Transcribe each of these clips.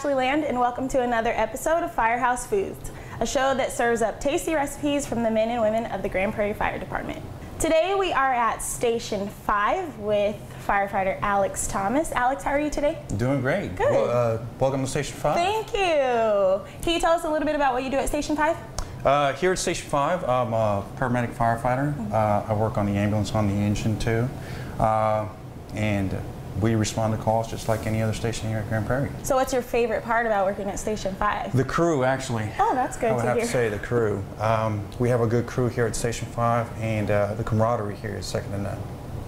Ashley Land, and welcome to another episode of Firehouse Foods, a show that serves up tasty recipes from the men and women of the Grand Prairie Fire Department. Today we are at Station 5 with firefighter Alex Thomas. Alex, how are you today? Doing great. Good. Well, welcome to Station 5. Thank you. Can you tell us a little bit about what you do at Station 5? Here at Station 5, I'm a paramedic firefighter. I work on the ambulance, on the engine too. And we respond to calls just like any other station here at Grand Prairie. So what's your favorite part about working at Station 5? The crew, actually. Oh, that's good to hear. I would have to say the crew. We have a good crew here at Station 5, and the camaraderie here is second to none.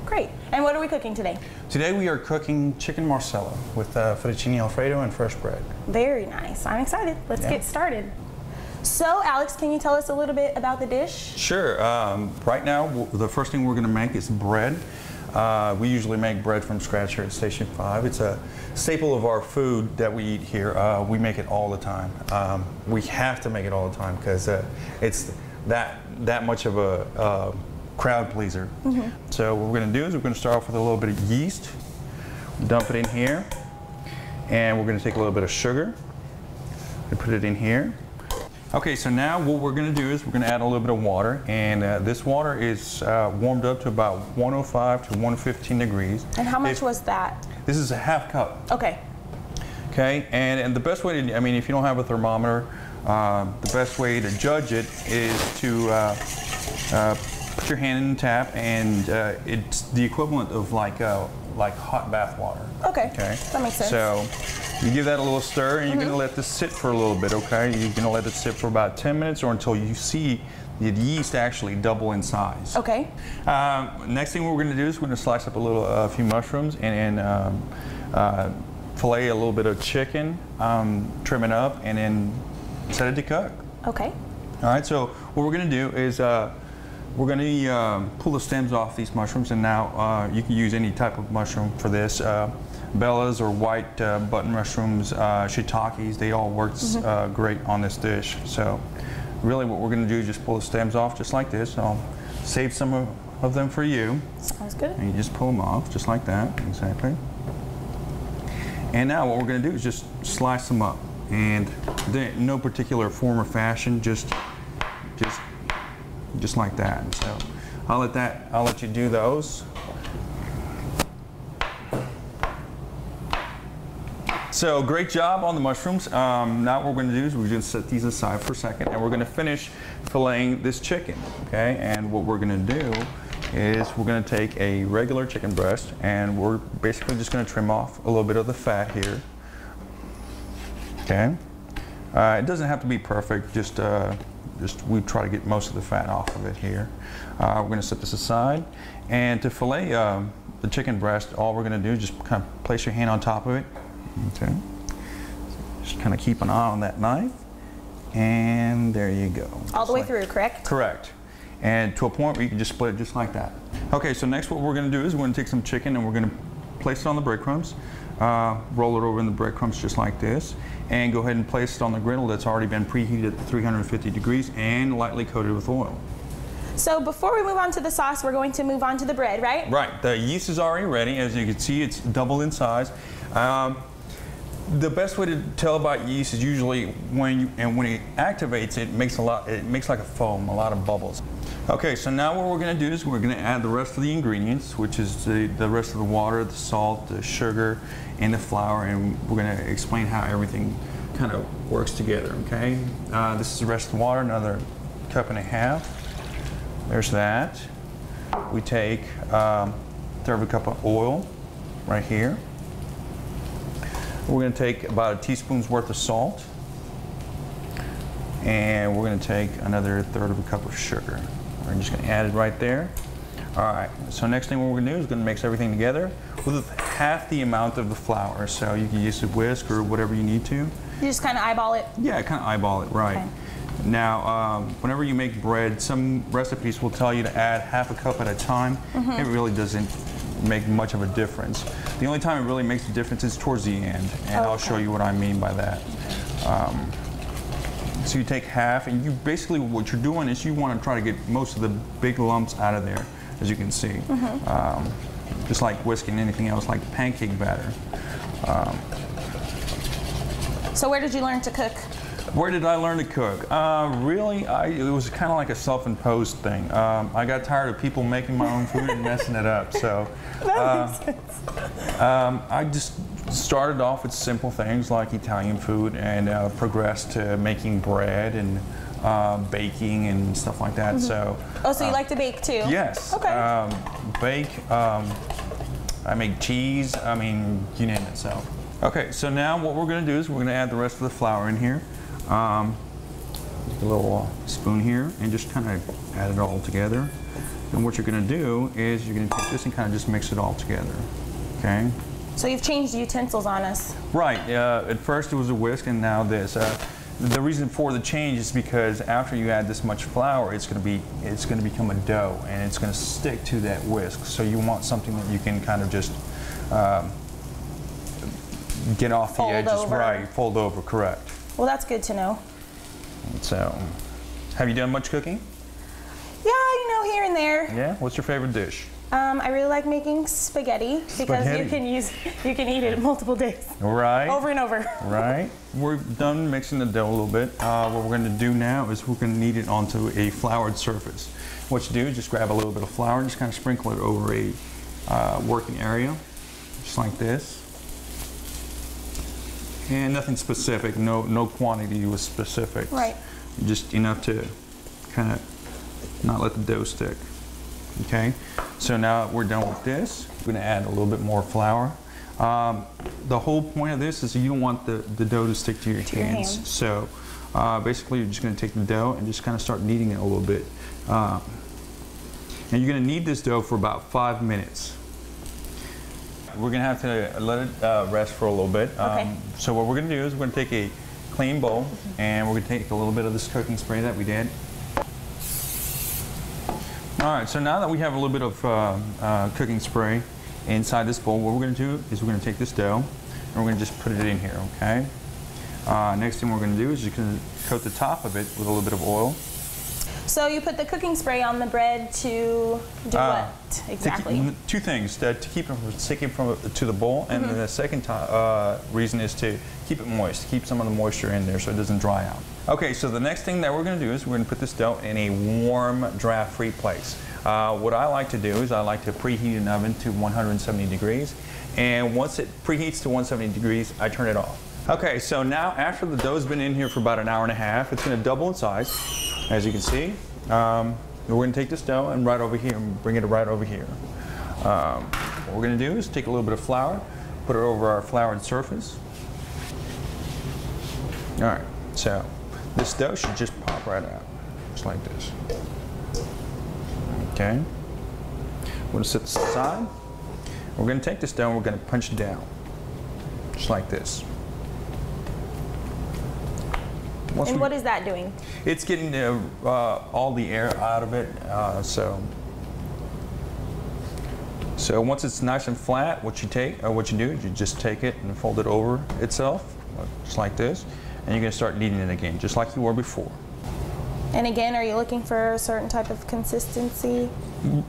Great. And what are we cooking today? Today we are cooking chicken marsala with fettuccine alfredo and fresh bread. Very nice. I'm excited. Let's get started. So, Alex, can you tell us a little bit about the dish? Sure. Right now, the first thing we're going to make is bread. We usually make bread from scratch here at Station 5. It's a staple of our food that we eat here. We make it all the time. We have to make it all the time because it's that much of a crowd pleaser. So what we're going to do is we're going to start off with a little bit of yeast, dump it in here, and we're going to take a little bit of sugar and put it in here. Okay, so now what we're going to do is we're going to add a little bit of water, and this water is warmed up to about 105 to 115 degrees. And how much was that? This is a half cup. Okay. Okay, and the best way to, I mean, if you don't have a thermometer, the best way to judge it is to put your hand in the tap, and it's the equivalent of like hot bath water. Okay, that makes sense. So you give that a little stir, and you're going to let this sit for a little bit, okay? You're going to let it sit for about 10 minutes or until you see the yeast actually double in size. Okay. Next thing we're going to do is we're going to slice up a few mushrooms and fillet a little bit of chicken, trim it up, and then set it to cook. Okay. All right, so what we're going to do is we're going to pull the stems off these mushrooms, and now you can use any type of mushroom for this. Bellas or white button mushrooms, shiitakes, they all work great on this dish. So really what we're going to do is just pull the stems off just like this. I'll save some of them for you. Sounds good. And you just pull them off just like that, exactly. And now what we're going to do is just slice them up. And in no particular form or fashion, just like that. So I'll let you do those. So great job on the mushrooms. Now what we're going to do is we're going to set these aside for a second, and we're going to finish filleting this chicken. Okay, and what we're going to do is we're going to take a regular chicken breast, and we're basically just going to trim off a little bit of the fat here. Okay, it doesn't have to be perfect. Just we try to get most of the fat off of it here. We're going to set this aside, and to fillet the chicken breast, all we're going to do is just kind of place your hand on top of it. Okay, just kind of keep an eye on that knife, and there you go. All the way through, correct? Correct. And to a point where you can just split it just like that. Okay, so next what we're going to do is we're going to take some chicken and we're going to place it on the breadcrumbs, roll it over in the breadcrumbs just like this, and go ahead and place it on the griddle that's already been preheated at 350 degrees and lightly coated with oil. So before we move on to the sauce, we're going to move on to the bread, right? Right. The yeast is already ready. As you can see, it's doubled in size. The best way to tell about yeast is usually when it activates, it makes like a foam, a lot of bubbles. Okay, so now what we're going to do is we're going to add the rest of the ingredients, which is the rest of the water, the salt, the sugar, and the flour, and we're going to explain how everything kind of works together. Okay, this is the rest of the water, another cup and a half. There's that. We take a third of a cup of oil right here. We're going to take about a teaspoon's worth of salt, and we're going to take another third of a cup of sugar. We're just going to add it right there. All right, so next thing what we're going to do is going to mix everything together with half the amount of the flour. So you can use a whisk or whatever you need to. You just kind of eyeball it? Yeah, kind of eyeball it, right. Okay. Now, whenever you make bread, some recipes will tell you to add half a cup at a time. It really doesn't make much of a difference. The only time it really makes a difference is towards the end, and I'll show you what I mean by that. So you take half, and you basically, what you're doing is you want to try to get most of the big lumps out of there, as you can see. Just like whisking anything else, like pancake batter. So where did you learn to cook? Where did I learn to cook? Really, it was kind of like a self-imposed thing. I got tired of people making my own food and messing it up, so That makes sense. I just started off with simple things like Italian food and progressed to making bread and baking and stuff like that. So. Oh, so you like to bake too? Yes. Okay. Bake. I make cheese. I mean, you name it. So. Okay. So now what we're going to do is we're going to add the rest of the flour in here. Take a little spoon here and just kind of add it all together. And what you're going to do is you're going to take this and kind of just mix it all together. Okay. So you've changed the utensils on us. Right. At first it was a whisk, and now this. The reason for the change is because after you add this much flour, it's going to become a dough, and it's going to stick to that whisk. So you want something that you can kind of just get off the edges. Over. Right. Fold over. Correct. Well, that's good to know. So, have you done much cooking? Yeah, you know, here and there. Yeah. What's your favorite dish? I really like making spaghetti because you can eat it multiple days. Right. Over and over. Right. We're done mixing the dough a little bit. What we're going to do now is we're going to knead it onto a floured surface. What you do is just grab a little bit of flour and just kind of sprinkle it over a working area, just like this. And nothing specific. No quantity was specific. Right. Just enough to kind of not let the dough stick. Okay, so now we're done with this. We're going to add a little bit more flour. The whole point of this is you don't want the dough to stick to your hands. So basically you're just going to take the dough and just kind of start kneading it a little bit. And you're going to knead this dough for about 5 minutes. We're going to have to let it rest for a little bit. Okay. So what we're going to do is we're going to take a clean bowl and we're going to take a little bit of this cooking spray that we did. All right, so now that we have a little bit of cooking spray inside this bowl, what we're going to do is we're going to take this dough and we're going to just put it in here, okay? Next thing we're going to do is you're going to coat the top of it with a little bit of oil. So you put the cooking spray on the bread to do what exactly? Two things, to keep it from sticking to the bowl, and then the second reason is to keep it moist, keep some of the moisture in there so it doesn't dry out. Okay, so the next thing that we're going to do is we're going to put this dough in a warm, draft-free place. What I like to do is I like to preheat an oven to 170 degrees, and once it preheats to 170 degrees, I turn it off. Okay, so now after the dough's been in here for about an hour and a half, it's going to double in size, as you can see. We're going to take this dough and right over here and bring it right over here. What we're going to do is take a little bit of flour, put it over our floured surface. All right, so this dough should just pop right out, just like this. Okay, we're going to set this aside. We're going to take this dough and we're going to punch it down, just like this. And what is that doing? It's getting all the air out of it. So once it's nice and flat, what you do is you just take it and fold it over itself, just like this, and you're going to start kneading it again, just like you were before. And again, are you looking for a certain type of consistency?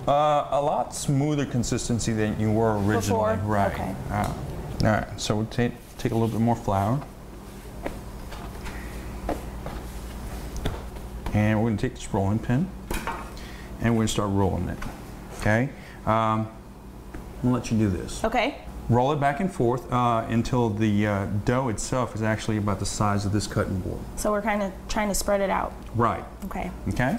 A lot smoother consistency than you were originally. Before? Right. Okay. All right. So we'll take a little bit more flour. And we're going to take this rolling pin and we're going to start rolling it. Okay? I'm going to let you do this. Okay. Roll it back and forth until the dough itself is actually about the size of this cutting board. So we're kind of trying to spread it out. Right. Okay. Okay?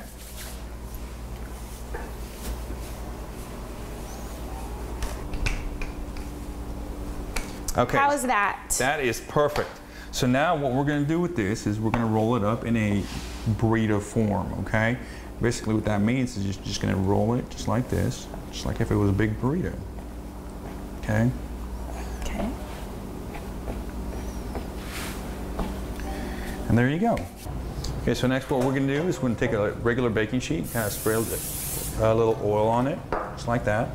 Okay. How is that? That is perfect. So now what we're going to do with this is we're going to roll it up in a burrito form, okay? Basically what that means is you're just going to roll it just like this, just like if it was a big burrito, okay? Okay. And there you go. Okay, so next what we're going to do is we're going to take a regular baking sheet, kind of spray a little oil on it, just like that.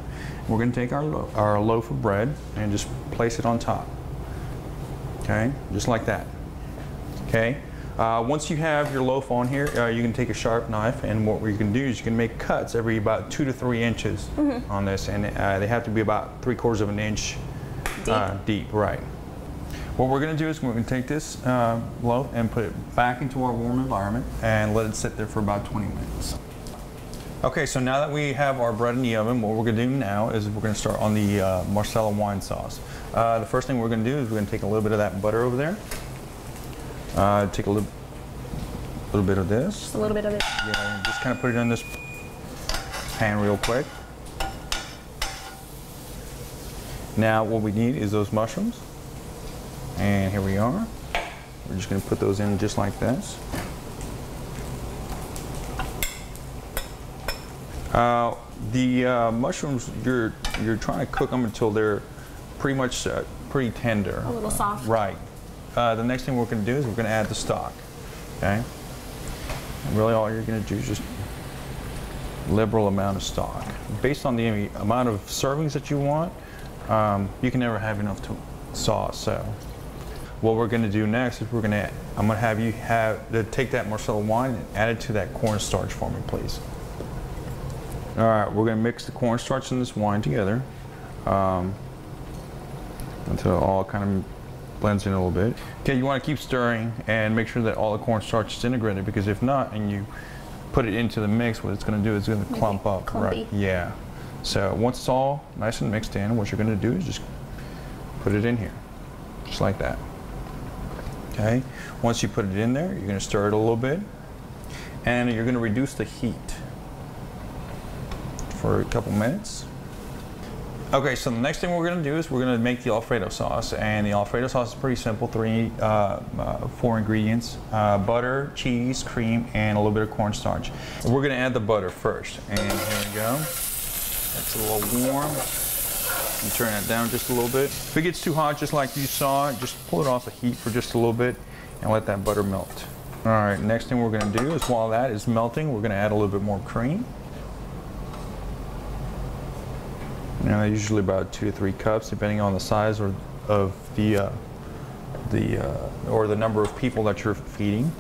We're going to take our loaf of bread and just place it on top. Okay, just like that. Okay, once you have your loaf on here, you can take a sharp knife, and what you can do is you can make cuts every about 2 to 3 inches on this, and they have to be about 3/4 of an inch deep. Right. What we're going to do is we're going to take this loaf and put it back into our warm environment and let it sit there for about 20 minutes. Okay, so now that we have our bread in the oven, what we're going to do now is we're going to start on the marsala wine sauce. The first thing we're going to do is we're going to take a little bit of that butter over there. Take a little bit of this. Just a little bit of it. Yeah, just kind of put it in this pan real quick. Now what we need is those mushrooms. And here we are. We're just going to put those in just like this. The mushrooms, you're trying to cook them until they're pretty much pretty tender. A little soft. Right. The next thing we're going to do is we're going to add the stock. Okay. And really, all you're going to do is just liberal amount of stock. Based on the amount of servings that you want, you can never have enough sauce. So, what we're going to do next is I'm going to have you take that marsala wine and add it to that cornstarch for me, please. All right, we're going to mix the cornstarch and this wine together until it all kind of blends in a little bit. Okay, you want to keep stirring and make sure that all the cornstarch is integrated, because if not, and you put it into the mix, what it's going to do is it's going to clump up. Clumpy. Right? Yeah. So once it's all nice and mixed in, what you're going to do is just put it in here, just like that. Okay. Once you put it in there, you're going to stir it a little bit, and you're going to reduce the heat for a couple minutes. Okay, so the next thing we're going to do is we're going to make the alfredo sauce, and the alfredo sauce is pretty simple. 4 ingredients: butter, cheese, cream, and a little bit of cornstarch. We're going to add the butter first, and here we go. That's a little warm. You turn that down just a little bit. If it gets too hot, just like you saw, just pull it off the heat for just a little bit and let that butter melt. All right, next thing we're going to do is, while that is melting, we're going to add a little bit more cream. Now, usually about 2 to 3 cups, depending on the size or of the number of people that you're feeding.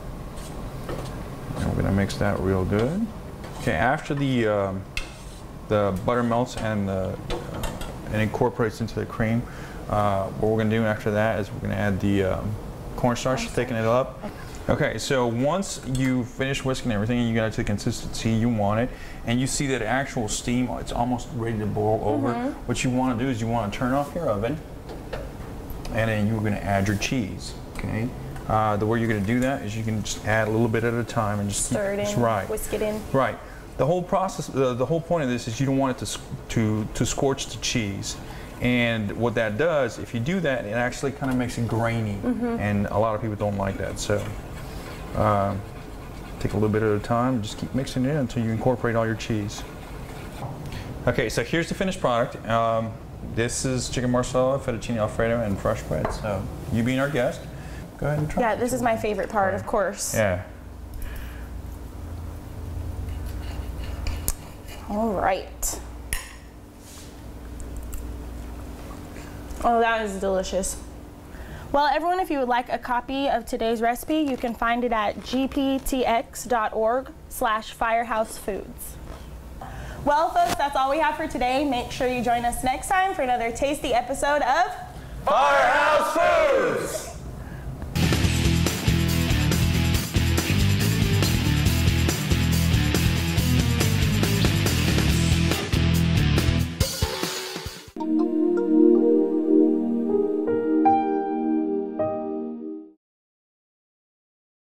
And we're going to mix that real good. Okay, after the butter melts and incorporates into the cream, what we're going to do after that is we're going to add the cornstarch, thicken it up. Okay, so once you finish whisking everything and you got it to the consistency you want it, and you see that actual steam, it's almost ready to boil over, what you want to do is you want to turn off your oven, and then you're going to add your cheese. Okay, the way you're going to do that is you can just add a little bit at a time and just stir it in, whisk it in. Right. The whole process, the whole point of this is you don't want it to scorch the cheese. And what that does, if you do that, it actually kind of makes it grainy, and a lot of people don't like that. So take a little bit at a time, just keep mixing it until you incorporate all your cheese. Okay, so here's the finished product. This is chicken marsala, fettuccine alfredo, and fresh bread. So you being our guest, go ahead and try. Yeah, this is my favorite part, of course. Yeah. All right. Oh, that is delicious. Well, everyone, if you would like a copy of today's recipe, you can find it at gptx.org/firehousefoods. Well, folks, that's all we have for today. Make sure you join us next time for another tasty episode of Firehouse Foods!